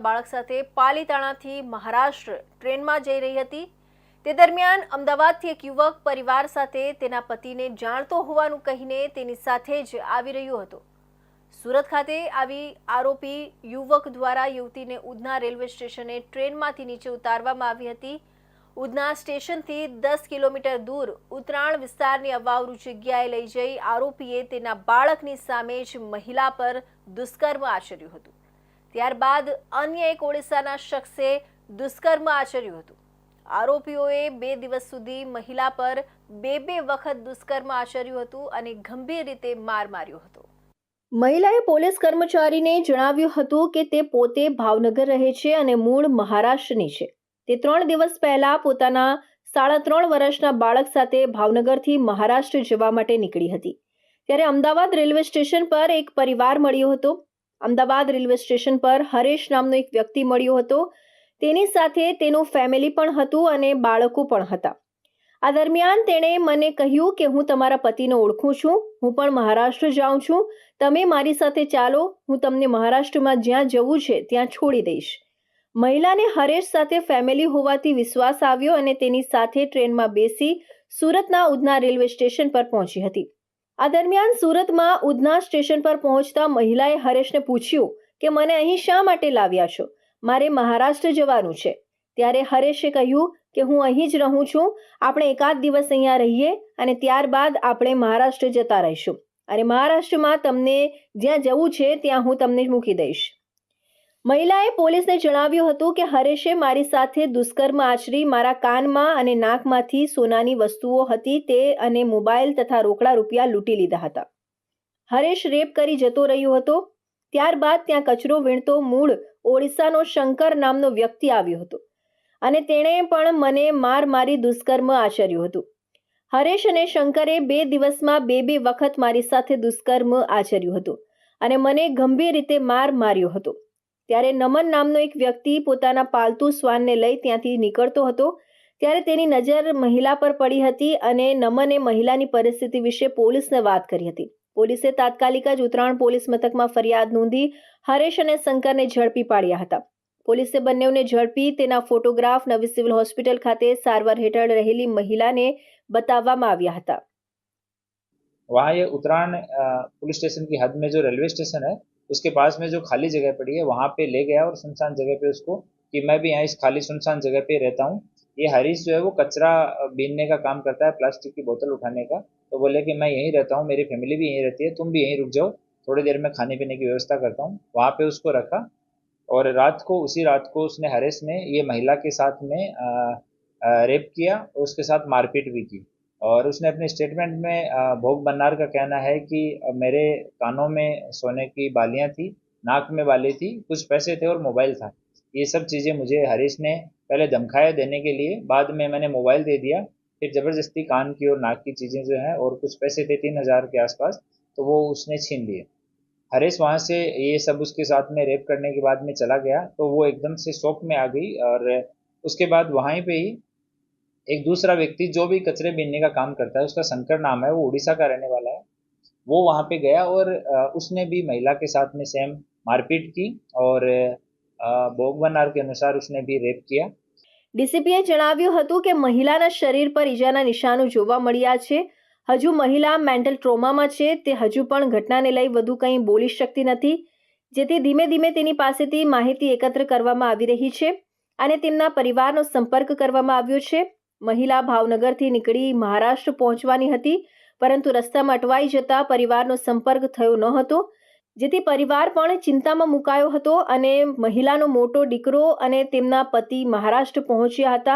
બાળક સાથે પાલીતાણાથી મહારાષ્ટ્ર ટ્રેનમાં જઈ રહી હતી। તે દરમિયાન અમદાવાદથી એક યુવક પરિવાર સાથે તેના પતિને જાણતો હોવાનું કહીને તેની સાથે જ આવી રહ્યો હતો। સુરત ખાતે આવી આરોપી યુવક દ્વારા યુવતીને ઉધના રેલવે સ્ટેશને ટ્રેનમાંથી નીચે ઉતારવામાં આવી હતી। ઉધના સ્ટેશનથી 10 કિલોમીટર દૂર ઉતરાણ વિસ્તારની અવાવરૂ જગ્યાએ લઈ જઈ આરોપીએ તેના બાળકની સામે જ મહિલા પર દુષ્કર્મ આચર્યું હતું। ત્યારબાદ અન્ય એક ઓડિશાના શખ્સે દુષ્કર્મ આચર્યું હતું। આરોપીઓએ 2 દિવસ સુધી મહિલા પર બે વખત દુષ્કર્મ આચર્યું હતું અને ગંભીર રીતે માર માર્યો હતો। મહિલાએ પોલીસ કર્મચારીને જણાવ્યું હતું કે તે પોતે ભાવનગર રહે છે અને મૂળ મહારાષ્ટ્રની છે। તે 3 દિવસ પહેલા પોતાના 3.5 વર્ષના બાળક સાથે ભાવનગરથી મહારાષ્ટ્ર જવા માટે નીકળી હતી। ત્યારે અમદાવાદ રેલવે સ્ટેશન પર એક પરિવાર મળ્યો હતો। અમદાવાદ રેલવે સ્ટેશન પર હરેશ નામનો એક વ્યક્તિ મળ્યો હતો। તેની સાથે તેનું ફેમિલી પણ હતું અને બાળકો પણ હતા। આ દરમિયાન તેણે મને કહ્યું કે હું તમારા પતિને ઓળખું છું, હું પણ મહારાષ્ટ્ર જાઉં છું, તમે મારી સાથે ચાલો, હું તમને મહારાષ્ટ્રમાં જ્યાં જવું છે ત્યાં છોડી દઈશ। મહિલાને હરેશ સાથે ફેમિલી હોવાથી વિશ્વાસ આવ્યો અને તેની સાથે ટ્રેનમાં બેસી સુરતના ઉધના રેલવે સ્ટેશન પર પહોંચી હતી। આ દરમિયાન સુરતમાં ઉધના સ્ટેશન પર પહોંચતા મહિલાએ હરેશને પૂછ્યું કે મને અહીં શા માટે લાવ્યા છો? મારે મહારાષ્ટ્ર જવાનું છે। ત્યારે હરેશે કહ્યું કે હું અહીં જ રહું છું, આપણે એકાદ દિવસ અહીંયા રહીએ અને ત્યારબાદ આપણે મહારાષ્ટ્ર જતા રહીશું અને મહારાષ્ટ્રમાં તમને જ્યાં જવું છે ત્યાં હું તમને મૂકી દઈશ। મહિલાએ પોલીસને જણાવ્યું હતું કે હરેશે મારી સાથે દુષ્કર્મ આચરી મારા કાનમાં અને નાકમાંથી સોનાની વસ્તુઓ હતી તે અને મોબાઈલ તથા રોકડા રૂપિયા લૂંટી લીધા હતા। હરેશ રેપ કરી જતો રહ્યો હતો। ત્યારબાદ ત્યાં કચરો વીણતો મૂળ ઓડિશાનો શંકર નામનો વ્યક્તિ આવ્યો હતો અને તેણે પણ મને માર મારી દુષ્કર્મ આચર્યું હતું। હરેશ અને શંકરે 2 દિવસમાં બે વખત મારી સાથે દુષ્કર્મ આચર્યું હતું અને મને ગંભીર રીતે માર માર્યો હતો। ત્યારે નમન નામનો એક વ્યક્તિ પોતાના પાલતુ શ્વાનને લઈ ત્યાંથી નીકળતો હતો। ત્યારે તેની નજર મહિલા પર પડી હતી અને નમને મહિલાની પરિસ્થિતિ વિશે પોલીસને વાત કરી હતી। પોલીસે તાત્કાલિક જ ઉતરાણ પોલીસ મથકમાં ફરિયાદ નોંધી હરેશ અને શંકરને ઝડપી પાડ્યા હતા। પોલીસે બંનેને ઝડપી તેના ફોટોગ્રાફ નવી સિવિલ હોસ્પિટલ ખાતે સારવાર હેઠળ રહેલી મહિલાને बतावવામાં આવ્યા હતા। वहाँ ये उत्तरायण पुलिस स्टेशन की हद में जो रेलवे स्टेशन है उसके पास में जो खाली जगह पड़ी है वहाँ पे ले गया और सुनसान जगह पे उसको कि मैं भी यहाँ इस खाली सुनसान जगह पे रहता हूँ। ये हरीश जो है वो कचरा बीनने का काम करता है, प्लास्टिक की बोतल उठाने का। तो बोले कि मैं यहीं रहता हूँ, मेरी फैमिली भी यहीं रहती है, तुम भी यहीं रुक जाओ, थोड़ी देर में खाने पीने की व्यवस्था करता हूँ। वहाँ पे उसको रखा और उसी रात को उसने हरीश ने ये महिला के साथ में रेप किया और उसके साथ मारपीट भी की। और उसने अपने स्टेटमेंट में भोग बन्नार का कहना है कि मेरे कानों में सोने की बालियां थी, नाक में बाली थी, कुछ पैसे थे और मोबाइल था। ये सब चीज़ें मुझे हरीश ने पहले धमकाया देने के लिए, बाद में मैंने मोबाइल दे दिया, फिर ज़बरदस्ती कान की और नाक की चीज़ें जो हैं और कुछ पैसे थे 3,000 के आसपास, तो वो उसने छीन लिए। हरीश वहाँ से ये सब उसके साथ में रेप करने के बाद में चला गया तो वो एकदम से शॉक में आ गई। और उसके बाद वहीं पे ही एक दूसरा व्यक्ति जो भी कचरे बीनने का काम करता है, उसका शंकर नाम है, वो उड़ीसा का रहने वाला है, वो वहाँ पे गया और उसने भी महिला के साथ में सेम मारपीट की और भोगबनार के अनुसार उसने भी रेप किया। ડીસીપીએ જણાવ્યું હતું કે મહિલાના શરીર પર ઈજાના નિશાનો જોવા મળ્યા છે। હજુ મહિલા મેન્ટલ ટ્રોમામાં છે। તે હજુ પણ ઘટનાને લઈ વધુ કંઈ બોલી શકતી નથી, જેથી ધીમે ધીમે તેની પાસેથી માહિતી એકત્ર કરવામાં આવી રહી છે અને તેમના પરિવારનો સંપર્ક કરવામાં આવ્યો છે। મહિલા ભાવનગરથી નીકળી મહારાષ્ટ્ર પહોંચવાની હતી, પરંતુ રસ્તામાં અટવાઈ જતા પરિવારનો સંપર્ક થયો ન હતો, જેથી પરિવાર પણ ચિંતામાં મુકાયો હતો અને મહિલાનો મોટો દીકરો અને તેમના પતિ મહારાષ્ટ્ર પહોંચ્યા હતા।